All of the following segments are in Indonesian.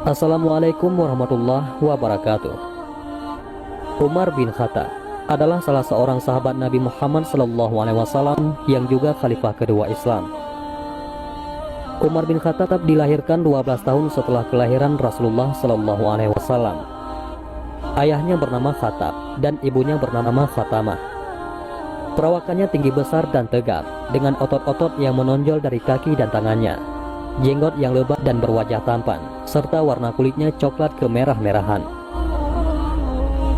Assalamualaikum warahmatullahi wabarakatuh. Umar bin Khattab adalah salah seorang sahabat Nabi Muhammad SAW yang juga khalifah kedua Islam. Umar bin Khattab dilahirkan 12 tahun setelah kelahiran Rasulullah SAW. Ayahnya bernama Khattab dan ibunya bernama Khatamah. Perawakannya tinggi besar dan tegap, dengan otot-otot yang menonjol dari kaki dan tangannya, jenggot yang lebat dan berwajah tampan, serta warna kulitnya coklat kemerah-merahan.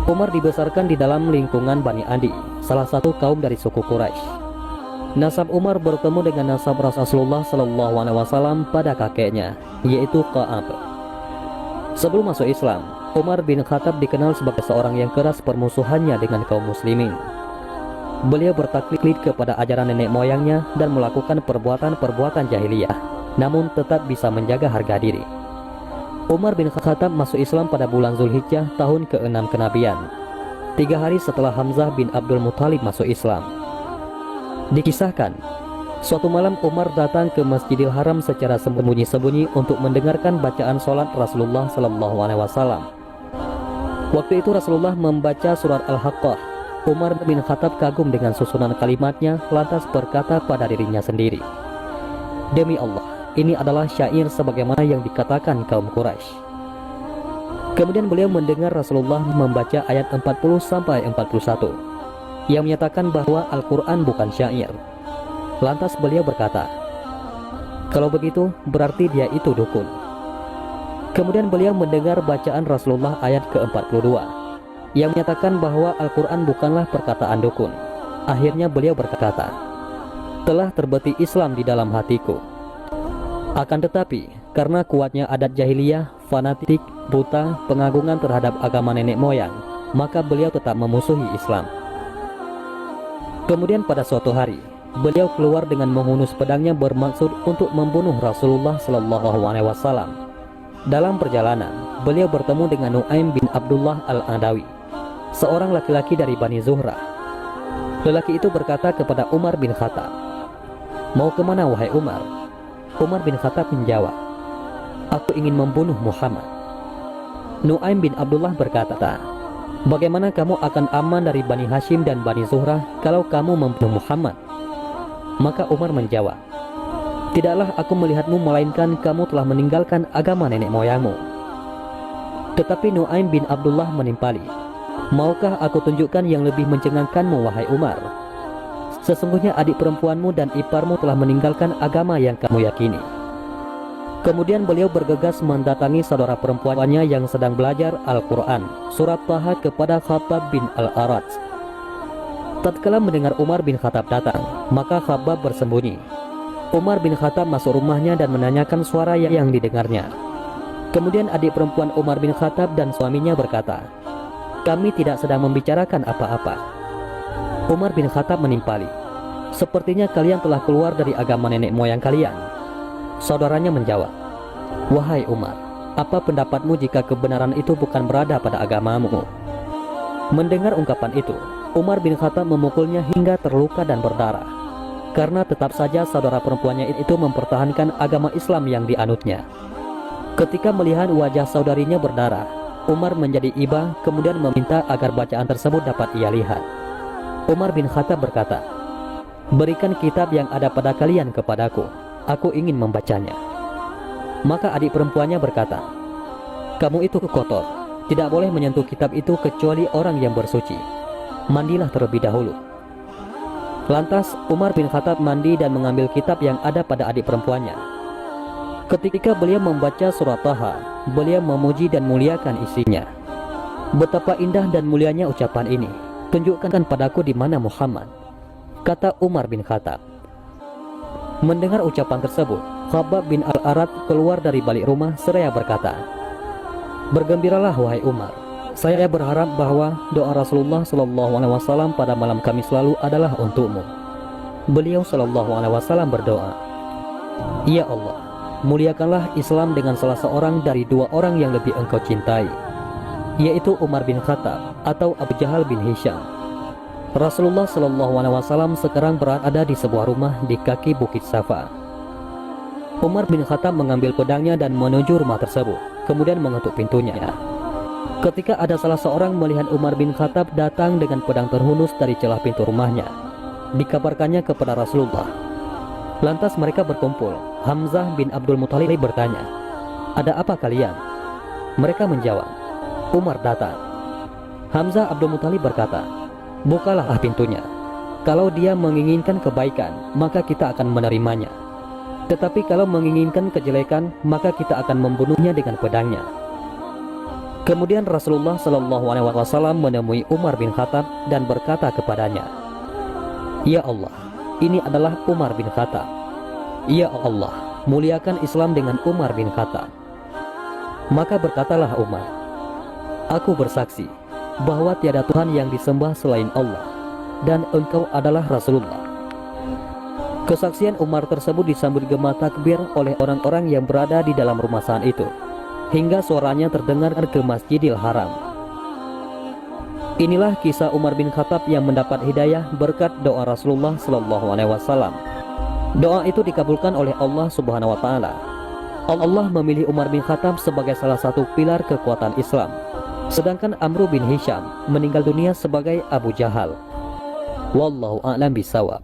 Umar dibesarkan di dalam lingkungan Bani Adi, salah satu kaum dari suku Quraisy. Nasab Umar bertemu dengan nasab Rasulullah SAW pada kakeknya, yaitu Ka'ab. Sebelum masuk Islam, Umar bin Khattab dikenal sebagai seorang yang keras permusuhannya dengan kaum muslimin. Beliau bertaklid kepada ajaran nenek moyangnya dan melakukan perbuatan-perbuatan jahiliyah, namun tetap bisa menjaga harga diri. Umar bin Khattab masuk Islam pada bulan Zulhijjah tahun ke-6 kenabian, 3 hari setelah Hamzah bin Abdul Muthalib masuk Islam. Dikisahkan, suatu malam Umar datang ke Masjidil Haram secara sembunyi-sembunyi untuk mendengarkan bacaan sholat Rasulullah SAW. Waktu itu Rasulullah membaca surat Al-Haqqah. Umar bin Khattab kagum dengan susunan kalimatnya, lantas berkata pada dirinya sendiri, "Demi Allah, ini adalah syair sebagaimana yang dikatakan kaum Quraisy." Kemudian beliau mendengar Rasulullah membaca ayat 40-41 yang menyatakan bahwa Al-Quran bukan syair. Lantas beliau berkata, "Kalau begitu berarti dia itu dukun." Kemudian beliau mendengar bacaan Rasulullah ayat ke-42 yang menyatakan bahwa Al-Quran bukanlah perkataan dukun. Akhirnya beliau berkata, "Telah terbeti Islam di dalam hatiku." Akan tetapi, karena kuatnya adat jahiliyah, fanatik, buta, pengagungan terhadap agama nenek moyang, maka beliau tetap memusuhi Islam. Kemudian pada suatu hari, beliau keluar dengan menghunus pedangnya bermaksud untuk membunuh Rasulullah SAW. Dalam perjalanan, beliau bertemu dengan Nu'aim bin Abdullah al-Adawi, seorang laki-laki dari Bani Zuhrah. Lelaki itu berkata kepada Umar bin Khattab, "Mau kemana wahai Umar?" Umar bin Khattab menjawab, "Aku ingin membunuh Muhammad." Nu'aim bin Abdullah berkata, "Bagaimana kamu akan aman dari Bani Hashim dan Bani Zuhrah kalau kamu membunuh Muhammad?" Maka Umar menjawab, "Tidaklah aku melihatmu melainkan kamu telah meninggalkan agama nenek moyangmu." Tetapi Nu'aim bin Abdullah menimpali, "Maukah aku tunjukkan yang lebih mencengangkanmu wahai Umar? Sesungguhnya adik perempuanmu dan iparmu telah meninggalkan agama yang kamu yakini." Kemudian beliau bergegas mendatangi saudara perempuannya yang sedang belajar Al-Quran, surat Taha, kepada Khabbab bin Al-Arat. Tatkala mendengar Umar bin Khattab datang, maka Khabbab bersembunyi. Umar bin Khattab masuk rumahnya dan menanyakan suara yang didengarnya. Kemudian adik perempuan Umar bin Khattab dan suaminya berkata, "Kami tidak sedang membicarakan apa-apa." Umar bin Khattab menimpali, "Sepertinya kalian telah keluar dari agama nenek moyang kalian." Saudaranya menjawab, "Wahai Umar, apa pendapatmu jika kebenaran itu bukan berada pada agamamu?" Mendengar ungkapan itu, Umar bin Khattab memukulnya hingga terluka dan berdarah, karena tetap saja saudara perempuannya itu mempertahankan agama Islam yang dianutnya. Ketika melihat wajah saudarinya berdarah, Umar menjadi iba, kemudian meminta agar bacaan tersebut dapat ia lihat. Umar bin Khattab berkata, "Berikan kitab yang ada pada kalian kepadaku, aku ingin membacanya." Maka adik perempuannya berkata, "Kamu itu kotor, tidak boleh menyentuh kitab itu kecuali orang yang bersuci. Mandilah terlebih dahulu." Lantas Umar bin Khattab mandi dan mengambil kitab yang ada pada adik perempuannya. Ketika beliau membaca surat Taha, beliau memuji dan muliakan isinya. "Betapa indah dan mulianya ucapan ini. Tunjukkan padaku di mana Muhammad," kata Umar bin Khattab. Mendengar ucapan tersebut, Khabbab bin Al-Arat keluar dari balik rumah seraya berkata, "Bergembiralah wahai Umar. Saya berharap bahwa doa Rasulullah SAW pada malam Kamis lalu adalah untukmu." Beliau SAW berdoa, "Ya Allah, muliakanlah Islam dengan salah seorang dari 2 orang yang lebih engkau cintai, yaitu Umar bin Khattab atau Abu Jahal bin Hisham." Rasulullah SAW sekarang berada di sebuah rumah di kaki Bukit Safa. Umar bin Khattab mengambil pedangnya dan menuju rumah tersebut. kemudian mengetuk pintunya. Ketika ada salah seorang melihat Umar bin Khattab datang dengan pedang terhunus dari celah pintu rumahnya, dikabarkannya kepada Rasulullah. Lantas mereka berkumpul. Hamzah bin Abdul Muthalib bertanya, "Ada apa kalian?" Mereka menjawab, "Umar datang." Hamzah Abdul Muthalib berkata, "Bukalah pintunya. Kalau dia menginginkan kebaikan, maka kita akan menerimanya. Tetapi kalau menginginkan kejelekan, maka kita akan membunuhnya dengan pedangnya." Kemudian Rasulullah SAW menemui Umar bin Khattab dan berkata kepadanya, "Ya Allah, ini adalah Umar bin Khattab. Ya Allah, muliakan Islam dengan Umar bin Khattab." Maka berkatalah Umar, "Aku bersaksi bahwa tiada Tuhan yang disembah selain Allah, dan engkau adalah Rasulullah." Kesaksian Umar tersebut disambut gema takbir oleh orang-orang yang berada di dalam rumah saat itu, hingga suaranya terdengar ke Masjidil Haram. Inilah kisah Umar bin Khattab yang mendapat hidayah berkat doa Rasulullah SAW. Doa itu dikabulkan oleh Allah Subhanahu wa Ta'ala. Allah memilih Umar bin Khattab sebagai salah satu pilar kekuatan Islam, sedangkan Amr bin Hisham meninggal dunia sebagai Abu Jahal. Wallahu a'lam bishawab.